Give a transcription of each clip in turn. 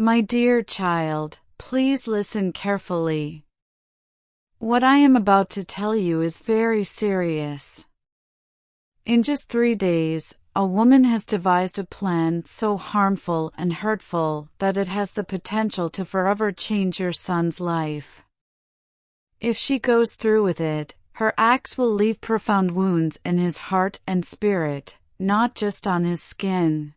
My dear child, please listen carefully. What I am about to tell you is very serious. In just 3 days, a woman has devised a plan so harmful and hurtful that it has the potential to forever change your son's life. If she goes through with it, her acts will leave profound wounds in his heart and spirit, not just on his skin.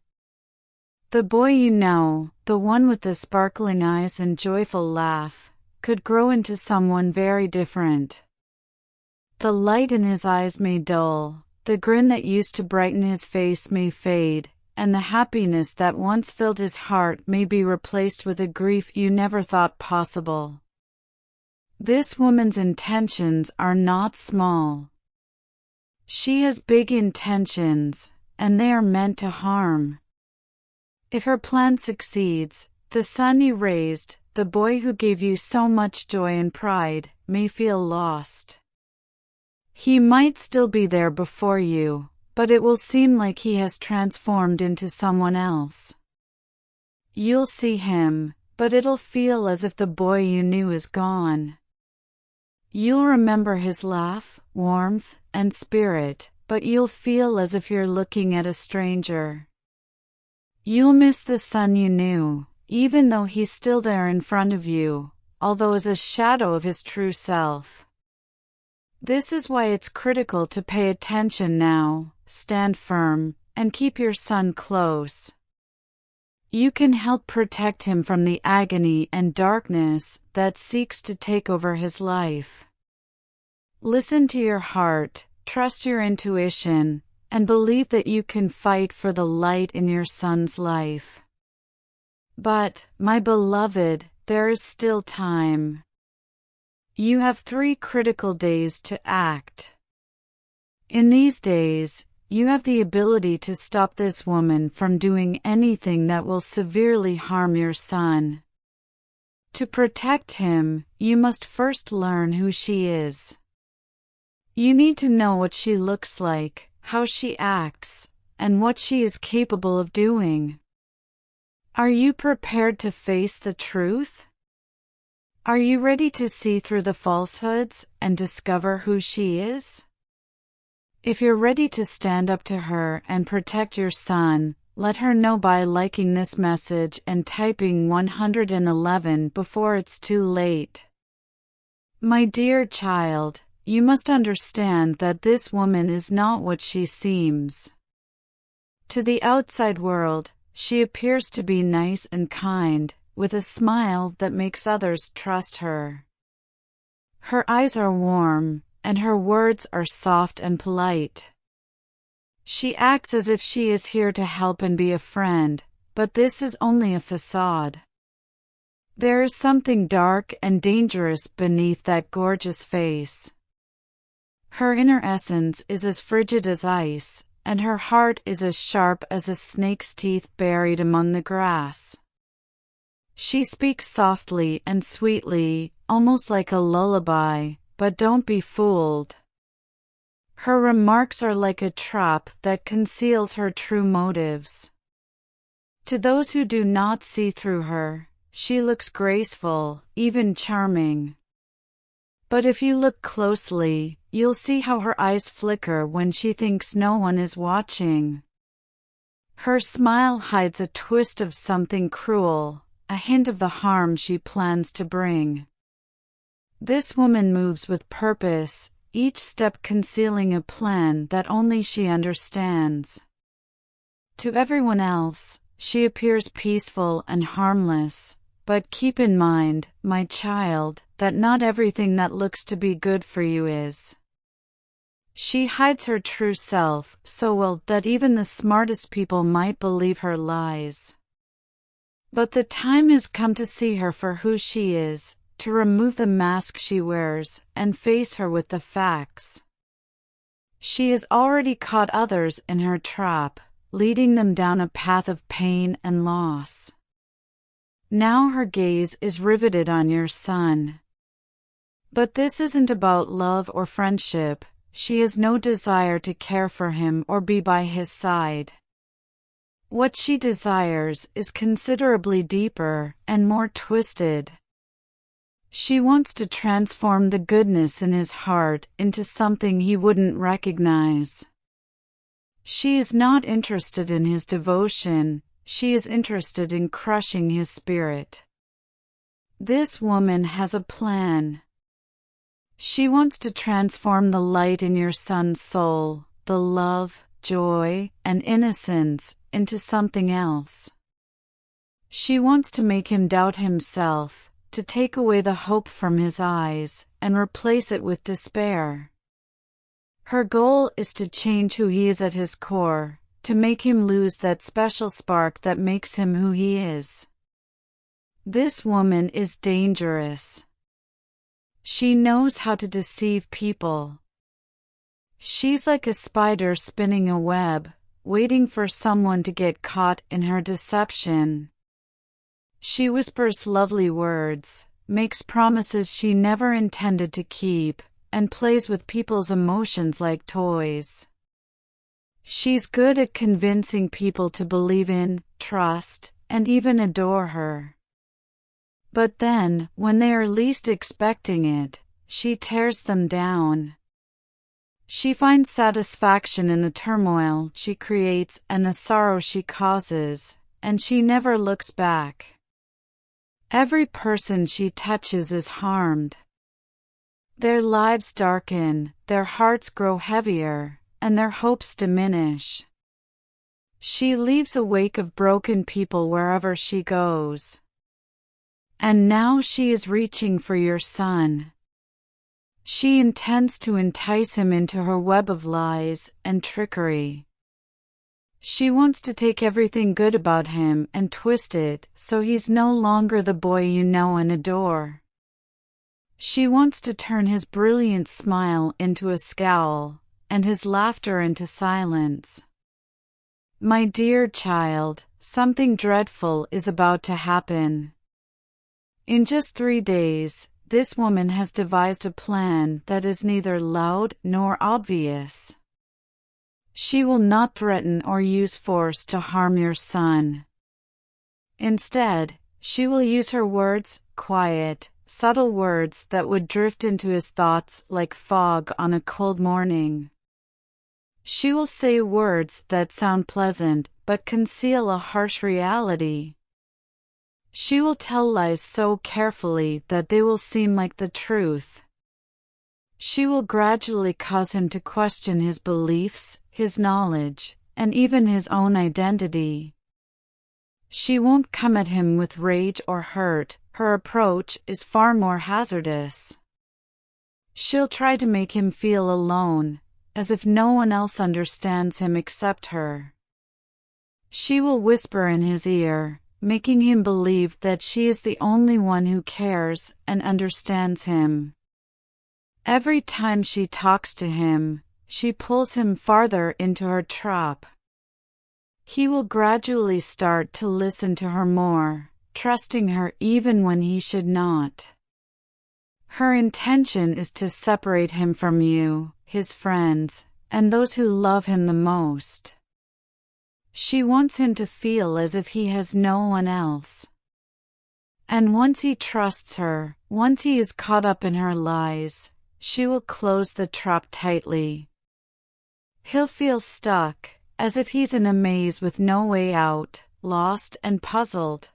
The boy you know, the one with the sparkling eyes and joyful laugh, could grow into someone very different. The light in his eyes may dull, the grin that used to brighten his face may fade, and the happiness that once filled his heart may be replaced with a grief you never thought possible. This woman's intentions are not small. She has big intentions, and they are meant to harm. If her plan succeeds, the son you raised, the boy who gave you so much joy and pride, may feel lost. He might still be there before you, but it will seem like he has transformed into someone else. You'll see him, but it'll feel as if the boy you knew is gone. You'll remember his laugh, warmth, and spirit, but you'll feel as if you're looking at a stranger. You'll miss the son you knew, even though he's still there in front of you, although as a shadow of his true self. This is why it's critical to pay attention now, stand firm, and keep your son close. You can help protect him from the agony and darkness that seeks to take over his life. Listen to your heart, trust your intuition, and believe that you can fight for the light in your son's life. But, my beloved, there is still time. You have 3 critical days to act. In these days, you have the ability to stop this woman from doing anything that will severely harm your son. To protect him, you must first learn who she is. You need to know what she looks like, how she acts, and what she is capable of doing. Are you prepared to face the truth? Are you ready to see through the falsehoods and discover who she is? If you're ready to stand up to her and protect your son, let her know by liking this message and typing 111 before it's too late. My dear child, you must understand that this woman is not what she seems. To the outside world, she appears to be nice and kind, with a smile that makes others trust her. Her eyes are warm, and her words are soft and polite. She acts as if she is here to help and be a friend, but this is only a facade. There is something dark and dangerous beneath that gorgeous face. Her inner essence is as frigid as ice, and her heart is as sharp as a snake's teeth buried among the grass. She speaks softly and sweetly, almost like a lullaby, but don't be fooled. Her remarks are like a trap that conceals her true motives. To those who do not see through her, she looks graceful, even charming. But if you look closely, you'll see how her eyes flicker when she thinks no one is watching. Her smile hides a twist of something cruel, a hint of the harm she plans to bring. This woman moves with purpose, each step concealing a plan that only she understands. To everyone else, she appears peaceful and harmless, but keep in mind, my child, that not everything that looks to be good for you is. She hides her true self so well that even the smartest people might believe her lies. But the time has come to see her for who she is, to remove the mask she wears, and face her with the facts. She has already caught others in her trap, leading them down a path of pain and loss. Now her gaze is riveted on your son. But this isn't about love or friendship. She has no desire to care for him or be by his side. What she desires is considerably deeper and more twisted. She wants to transform the goodness in his heart into something he wouldn't recognize. She is not interested in his devotion, she is interested in crushing his spirit. This woman has a plan. She wants to transform the light in your son's soul, the love, joy, and innocence, into something else. She wants to make him doubt himself, to take away the hope from his eyes, and replace it with despair. Her goal is to change who he is at his core, to make him lose that special spark that makes him who he is. This woman is dangerous. She knows how to deceive people. She's like a spider spinning a web, waiting for someone to get caught in her deception. She whispers lovely words, makes promises she never intended to keep, and plays with people's emotions like toys. She's good at convincing people to believe in, trust, and even adore her. But then, when they are least expecting it, she tears them down. She finds satisfaction in the turmoil she creates and the sorrow she causes, and she never looks back. Every person she touches is harmed. Their lives darken, their hearts grow heavier, and their hopes diminish. She leaves a wake of broken people wherever she goes. And now she is reaching for your son. She intends to entice him into her web of lies and trickery. She wants to take everything good about him and twist it so he's no longer the boy you know and adore. She wants to turn his brilliant smile into a scowl, and his laughter into silence. My dear child, something dreadful is about to happen. In just 3 days, this woman has devised a plan that is neither loud nor obvious. She will not threaten or use force to harm your son. Instead, she will use her words, quiet, subtle words that would drift into his thoughts like fog on a cold morning. She will say words that sound pleasant but conceal a harsh reality. She will tell lies so carefully that they will seem like the truth. She will gradually cause him to question his beliefs, his knowledge, and even his own identity. She won't come at him with rage or hurt, her approach is far more hazardous. She'll try to make him feel alone, as if no one else understands him except her. She will whisper in his ear, making him believe that she is the only one who cares and understands him. Every time she talks to him, she pulls him farther into her trap. He will gradually start to listen to her more, trusting her even when he should not. Her intention is to separate him from you, his friends, and those who love him the most. She wants him to feel as if he has no one else. And once he trusts her, once he is caught up in her lies, she will close the trap tightly. He'll feel stuck, as if he's in a maze with no way out, lost and puzzled.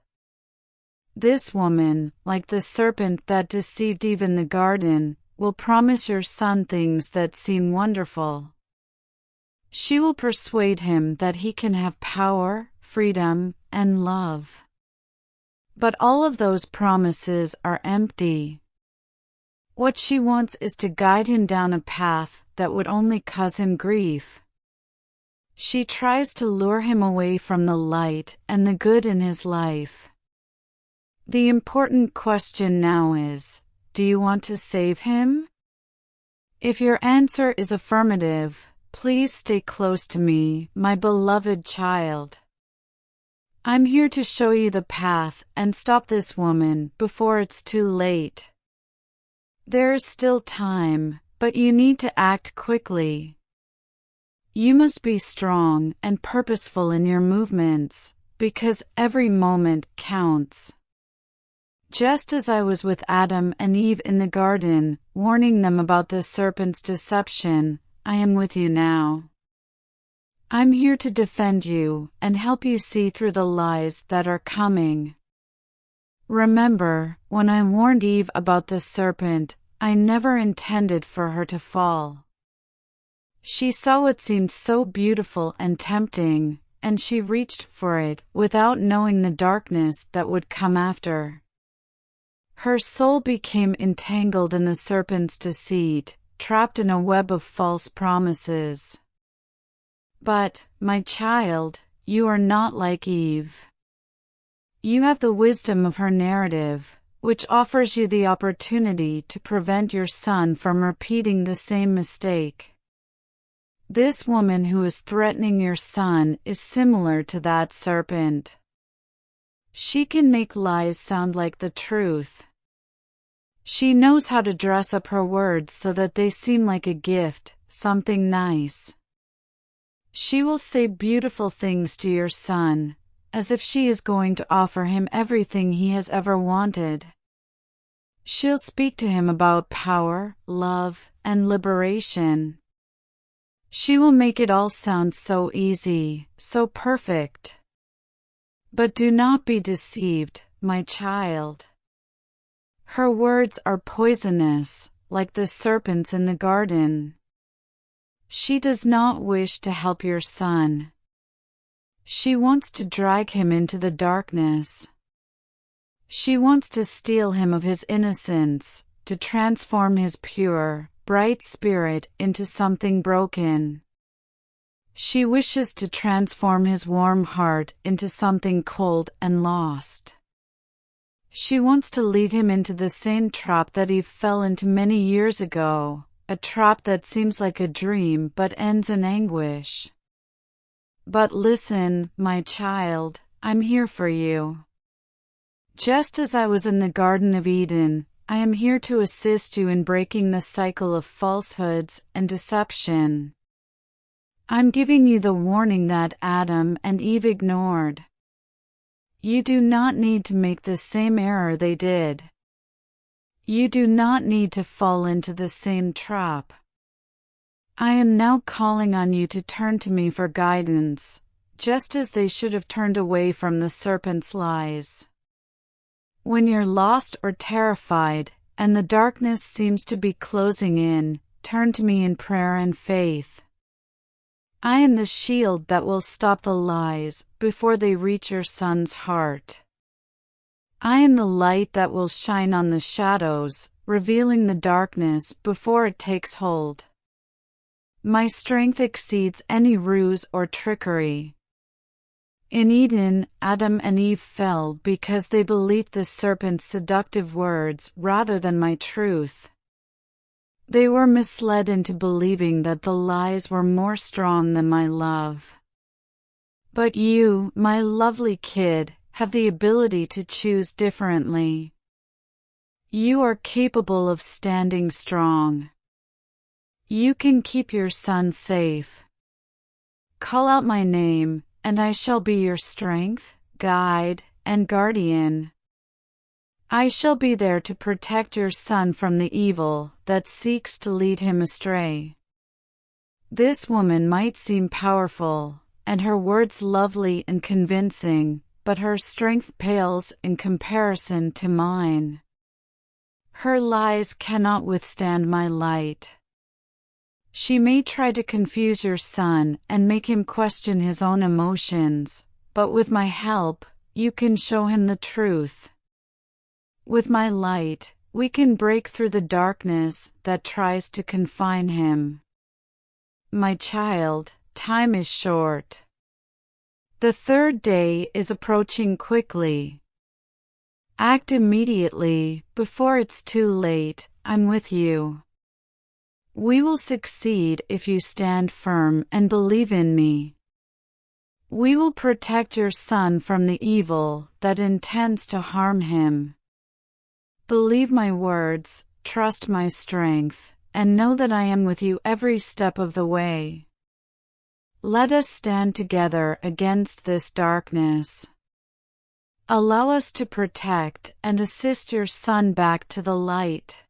This woman, like the serpent that deceived Eve in the garden, will promise your son things that seem wonderful. She will persuade him that he can have power, freedom, and love. But all of those promises are empty. What she wants is to guide him down a path that would only cause him grief. She tries to lure him away from the light and the good in his life. The important question now is, do you want to save him? If your answer is affirmative, please stay close to me, my beloved child. I'm here to show you the path and stop this woman before it's too late. There is still time, but you need to act quickly. You must be strong and purposeful in your movements, because every moment counts. Just as I was with Adam and Eve in the garden, warning them about the serpent's deception, I am with you now. I'm here to defend you and help you see through the lies that are coming. Remember, when I warned Eve about the serpent, I never intended for her to fall. She saw what seemed so beautiful and tempting, and she reached for it without knowing the darkness that would come after. Her soul became entangled in the serpent's deceit, trapped in a web of false promises. But, my child, you are not like Eve. You have the wisdom of her narrative, which offers you the opportunity to prevent your son from repeating the same mistake. This woman who is threatening your son is similar to that serpent. She can make lies sound like the truth. She knows how to dress up her words so that they seem like a gift, something nice. She will say beautiful things to your son, as if she is going to offer him everything he has ever wanted. She'll speak to him about power, love, and liberation. She will make it all sound so easy, so perfect. But do not be deceived, my child. Her words are poisonous, like the serpents in the garden. She does not wish to help your son. She wants to drag him into the darkness. She wants to steal him of his innocence, to transform his pure, bright spirit into something broken. She wishes to transform his warm heart into something cold and lost. She wants to lead him into the same trap that Eve fell into many years ago, a trap that seems like a dream but ends in anguish. But listen, my child, I'm here for you. Just as I was in the Garden of Eden, I am here to assist you in breaking the cycle of falsehoods and deception. I'm giving you the warning that Adam and Eve ignored. You do not need to make the same error they did. You do not need to fall into the same trap. I am now calling on you to turn to me for guidance, just as they should have turned away from the serpent's lies. When you're lost or terrified, and the darkness seems to be closing in, turn to me in prayer and faith. I am the shield that will stop the lies before they reach your son's heart. I am the light that will shine on the shadows, revealing the darkness before it takes hold. My strength exceeds any ruse or trickery. In Eden, Adam and Eve fell because they believed the serpent's seductive words rather than my truth. They were misled into believing that the lies were more strong than my love. But you, my lovely kid, have the ability to choose differently. You are capable of standing strong. You can keep your son safe. Call out my name, and I shall be your strength, guide, and guardian. I shall be there to protect your son from the evil that seeks to lead him astray. This woman might seem powerful, and her words lovely and convincing, but her strength pales in comparison to mine. Her lies cannot withstand my light. She may try to confuse your son and make him question his own emotions, but with my help, you can show him the truth. With my light, we can break through the darkness that tries to confine him. My child, time is short. The third day is approaching quickly. Act immediately, before it's too late. I'm with you. We will succeed if you stand firm and believe in me. We will protect your son from the evil that intends to harm him. Believe my words, trust my strength, and know that I am with you every step of the way. Let us stand together against this darkness. Allow us to protect and assist your son back to the light.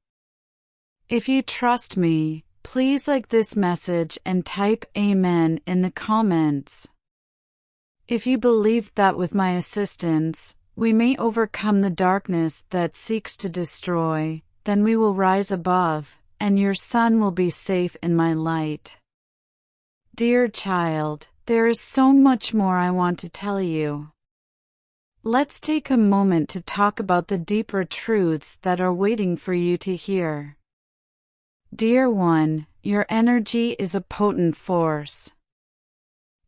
If you trust me, please like this message and type Amen in the comments. If you believe that with my assistance, we may overcome the darkness that seeks to destroy, then we will rise above, and your son will be safe in my light. Dear child, there is so much more I want to tell you. Let's take a moment to talk about the deeper truths that are waiting for you to hear. Dear one, your energy is a potent force.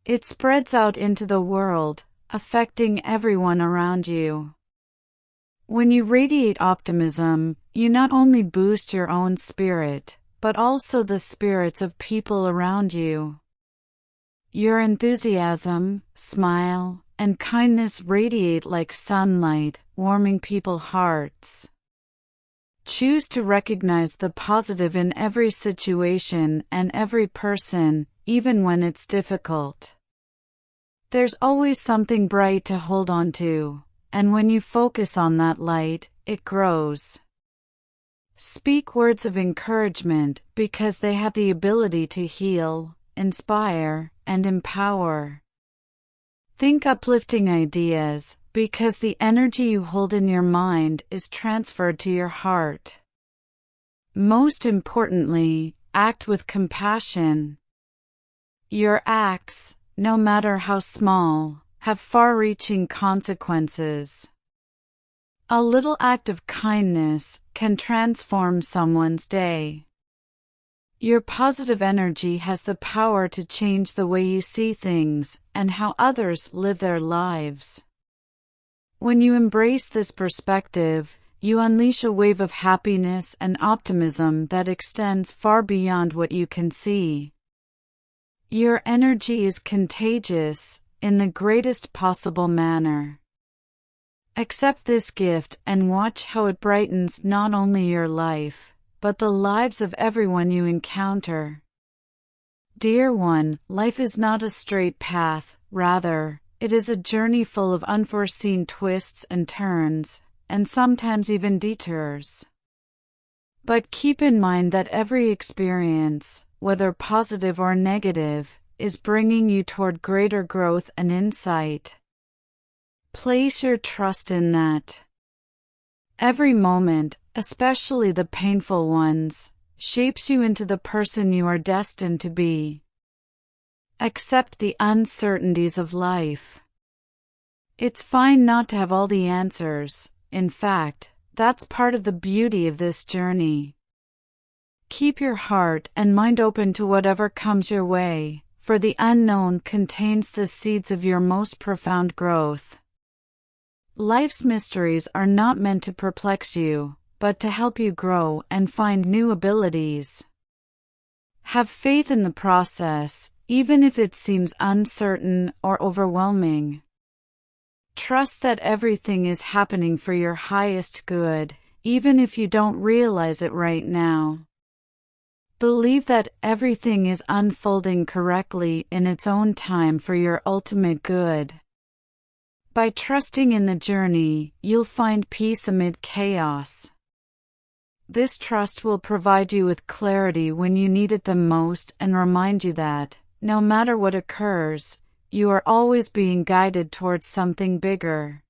It spreads out into the world, affecting everyone around you. When you radiate optimism, you not only boost your own spirit, but also the spirits of people around you. Your enthusiasm, smile, and kindness radiate like sunlight, warming people's hearts. Choose to recognize the positive in every situation and every person, even when it's difficult. There's always something bright to hold on to, and when you focus on that light, it grows. Speak words of encouragement because they have the ability to heal, inspire, and empower. Think uplifting ideas, because the energy you hold in your mind is transferred to your heart. Most importantly, act with compassion. Your acts, no matter how small, have far-reaching consequences. A little act of kindness can transform someone's day. Your positive energy has the power to change the way you see things and how others live their lives. When you embrace this perspective, you unleash a wave of happiness and optimism that extends far beyond what you can see. Your energy is contagious, in the greatest possible manner. Accept this gift and watch how it brightens not only your life, but the lives of everyone you encounter. Dear one, life is not a straight path, rather, it is a journey full of unforeseen twists and turns, and sometimes even detours. But keep in mind that every experience, whether positive or negative, is bringing you toward greater growth and insight. Place your trust in that. Every moment, especially the painful ones, shapes you into the person you are destined to be. Accept the uncertainties of life. It's fine not to have all the answers. In fact, that's part of the beauty of this journey. Keep your heart and mind open to whatever comes your way, for the unknown contains the seeds of your most profound growth. Life's mysteries are not meant to perplex you, but to help you grow and find new abilities. Have faith in the process, even if it seems uncertain or overwhelming. Trust that everything is happening for your highest good, even if you don't realize it right now. Believe that everything is unfolding correctly in its own time for your ultimate good. By trusting in the journey, you'll find peace amid chaos. This trust will provide you with clarity when you need it the most and remind you that, no matter what occurs, you are always being guided towards something bigger.